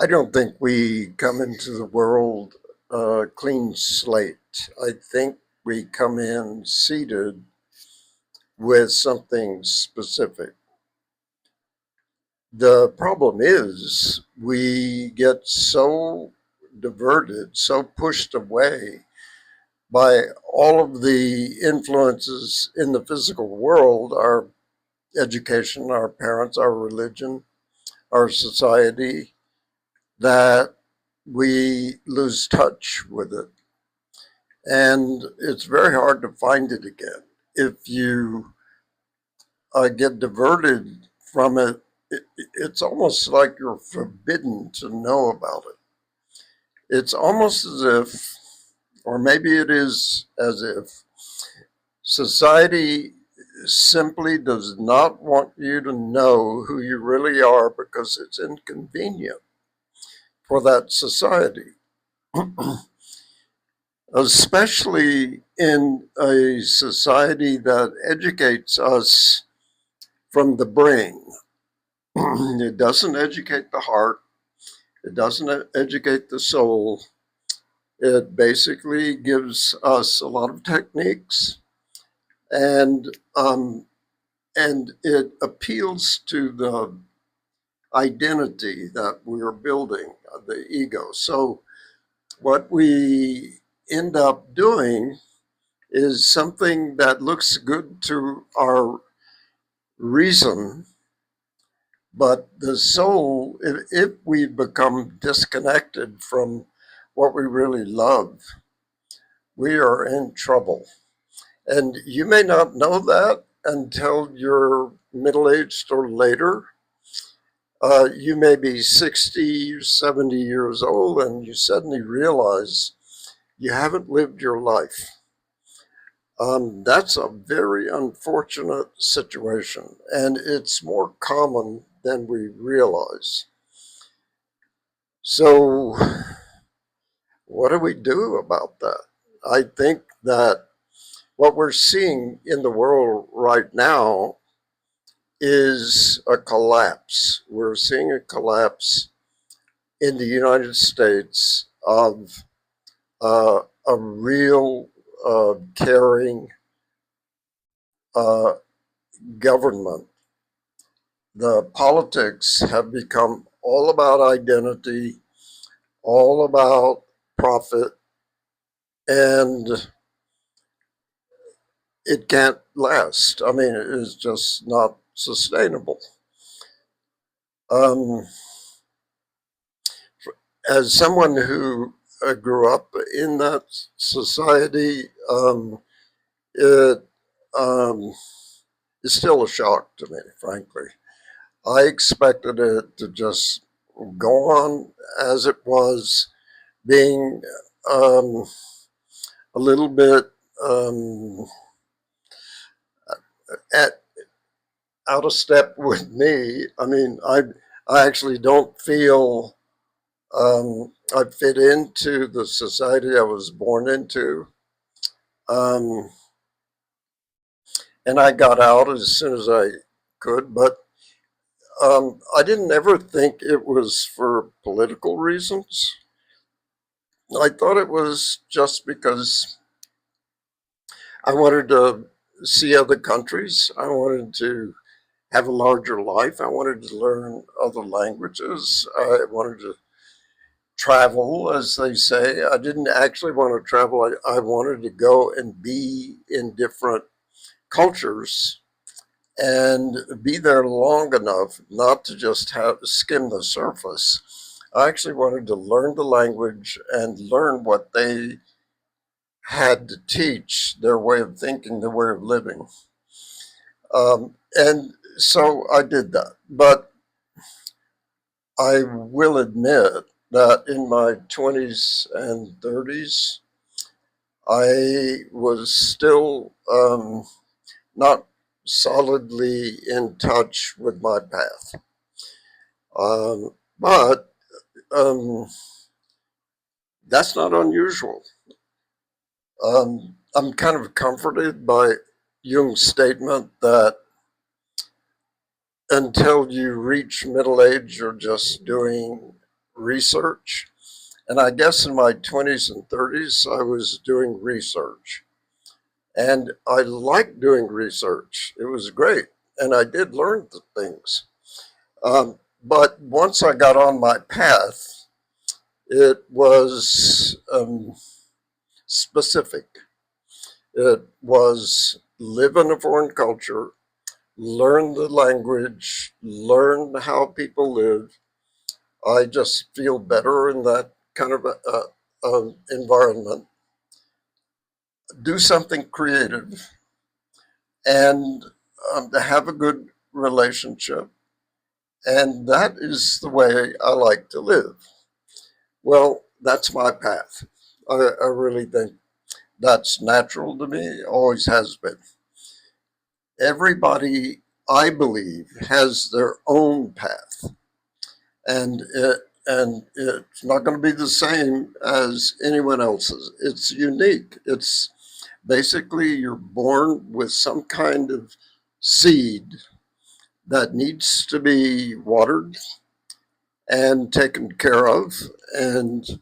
I don't think we come into the world clean slate. I think we come in seated with something specific. The problem is we get so diverted, so pushed away by all of the influences in the physical world, our education, our parents, our religion, our society, that we lose touch with it. And it's very hard to find it again. If you get diverted from it's almost like you're forbidden to know about it. It's almost as if, or maybe it is as if, society simply does not want you to know who you really are because it's inconvenient for that society, especially in a society that educates us from the brain. It doesn't educate the heart, it doesn't educate the soul. It basically gives us a lot of techniques, and it appeals to the identity that we're building, the ego. So what we end up doing is something that looks good to our reason, but the soul, if we become disconnected from what we really love, we are in trouble. And you may not know that until you're middle aged or later. You may be 60 or 70 years old and you suddenly realize you haven't lived your life. That's a very unfortunate situation, and it's more common than we realize. So, what do we do about that? I think that what we're seeing in the world right now is a collapse. We're seeing a collapse in the United States of a real caring uh, government. The politics have become all about identity, all about profit, and it can't last. I mean, it is just not sustainable. Um, as someone who grew up in that society, it um, is still a shock to me, frankly. I expected it to just go on as it was, being um, a little bit um, at out of step with me. I mean, I actually don't feel I fit into the society I was born into. Um, and I got out as soon as I could, but I didn't ever think it was for political reasons. I thought it was just because I wanted to see other countries. I wanted to have a larger life. I wanted to learn other languages. I wanted to travel, as they say. I didn't actually want to travel. I wanted to go and be in different cultures and be there long enough not to just have skim the surface. I actually wanted to learn the language and learn what they had to teach, their way of thinking, their way of living. And so I did that. But I will admit that in my 20s and 30s, I was still not solidly in touch with my path. But that's not unusual. I'm kind of comforted by Jung's statement that until you reach middle age, you're just doing research. And I guess in my 20s and 30s, I was doing research. And I liked doing research. It was great. And I did learn the things. But once I got on my path, it was specific. It was live in a foreign culture, learn the language, learn how people live. I just feel better in that kind of environment. Do something creative and to have a good relationship. And that is the way I like to live. Well, that's my path. I really think that's natural to me, always has been. Everybody, I believe, has their own path, and it's not going to be the same as anyone else's. It's unique. It's basically you're born with some kind of seed that needs to be watered and taken care of and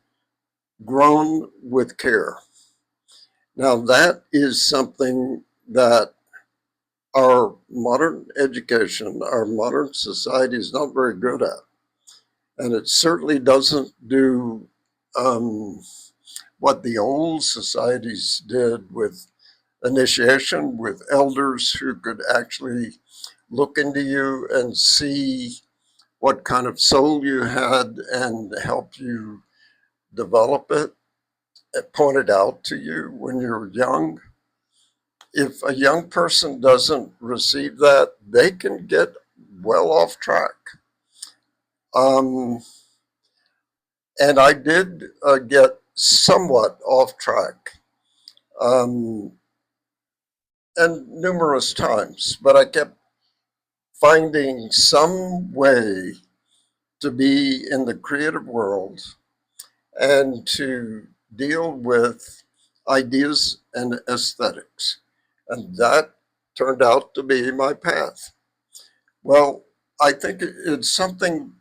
grown with care. Now, that is something that our modern education, our modern society is not very good at. And it certainly doesn't do what the old societies did with initiation, with elders who could actually look into you and see what kind of soul you had and help you develop it. It pointed out to you when you were young. If a young person doesn't receive that, they can get well off track. Um, and I did get somewhat off track, um, and numerous times, but I kept finding some way to be in the creative world and to deal with ideas and aesthetics. And that turned out to be my path. Well, I think it's something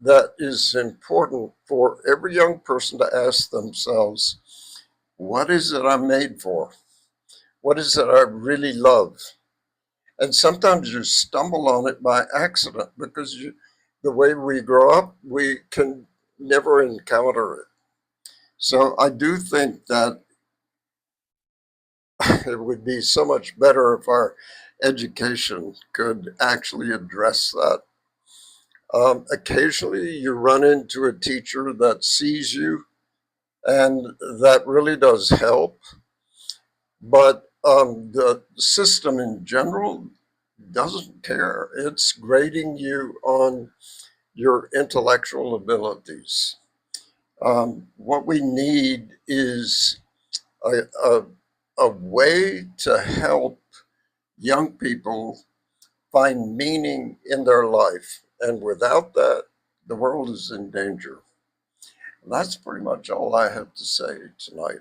that is important for every young person to ask themselves, what is it I'm made for? What is it I really love? And sometimes you stumble on it by accident because the way we grow up, we can never encounter it. So I do think that it would be so much better if our education could actually address that. Occasionally, you run into a teacher that sees you, and that really does help. But the system in general doesn't care. It's grading you on your intellectual abilities. What we need is a, a, a way to help young people find meaning in their life. And without that, the world is in danger. And that's pretty much all I have to say tonight.